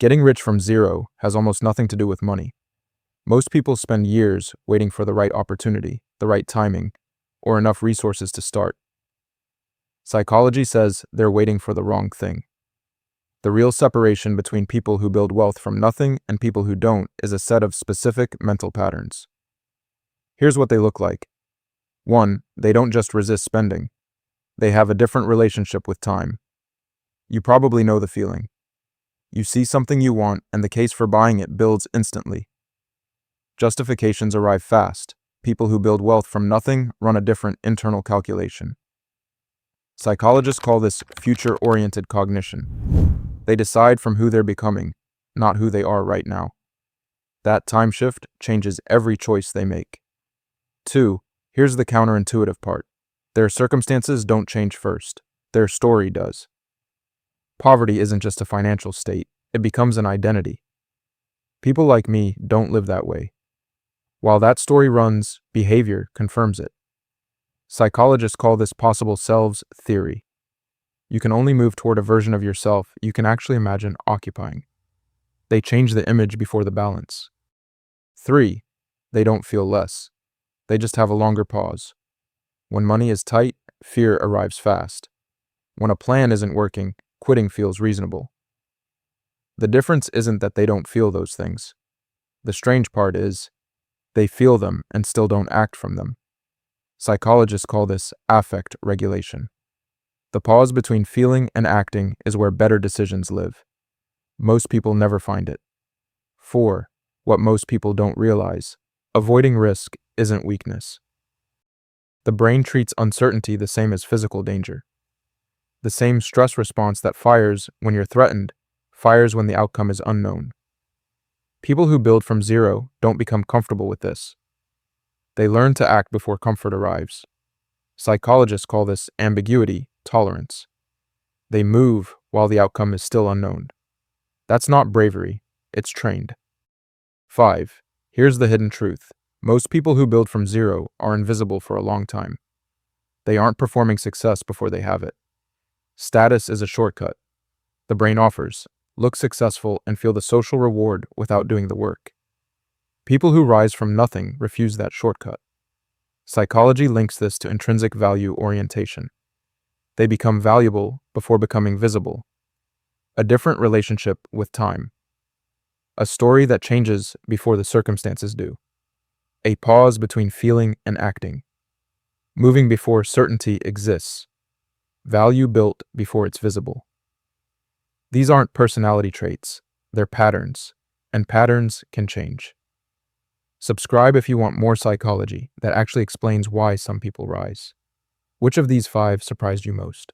Getting rich from zero has almost nothing to do with money. Most people spend years waiting for the right opportunity, the right timing, or enough resources to start. Psychology says they're waiting for the wrong thing. The real separation between people who build wealth from nothing and people who don't is a set of specific mental patterns. Here's what they look like. 1. They don't just resist spending. They have a different relationship with time. You probably know the feeling. You see something you want, and the case for buying it builds instantly. Justifications arrive fast. People who build wealth from nothing run a different internal calculation. Psychologists call this future-oriented cognition. They decide from who they're becoming, not who they are right now. That time shift changes every choice they make. 2. Here's the counterintuitive part. Their circumstances don't change first. Their story does. Poverty isn't just a financial state. It becomes an identity. People like me don't live that way. While that story runs, behavior confirms it. Psychologists call this possible selves theory. You can only move toward a version of yourself you can actually imagine occupying. They change the image before the balance. 3. They don't feel less. They just have a longer pause. When money is tight, fear arrives fast. When a plan isn't working, quitting feels reasonable. The difference isn't that they don't feel those things. The strange part is, they feel them and still don't act from them. Psychologists call this affect regulation. The pause between feeling and acting is where better decisions live. Most people never find it. 4. What most people don't realize. Avoiding risk isn't weakness. The brain treats uncertainty the same as physical danger. The same stress response that fires when you're threatened fires when the outcome is unknown. People who build from zero don't become comfortable with this. They learn to act before comfort arrives. Psychologists call this ambiguity tolerance. They move while the outcome is still unknown. That's not bravery, it's trained. 5. Here's the hidden truth. Most people who build from zero are invisible for a long time. They aren't performing success before they have it. Status is a shortcut. The brain offers, look successful and feel the social reward without doing the work. People who rise from nothing refuse that shortcut. Psychology links this to intrinsic value orientation. They become valuable before becoming visible. A different relationship with time. A story that changes before the circumstances do. A pause between feeling and acting. Moving before certainty exists. Value built before it's visible. These aren't personality traits, they're patterns, and patterns can change. Subscribe if you want more psychology that actually explains why some people rise. Which of these 5 surprised you most?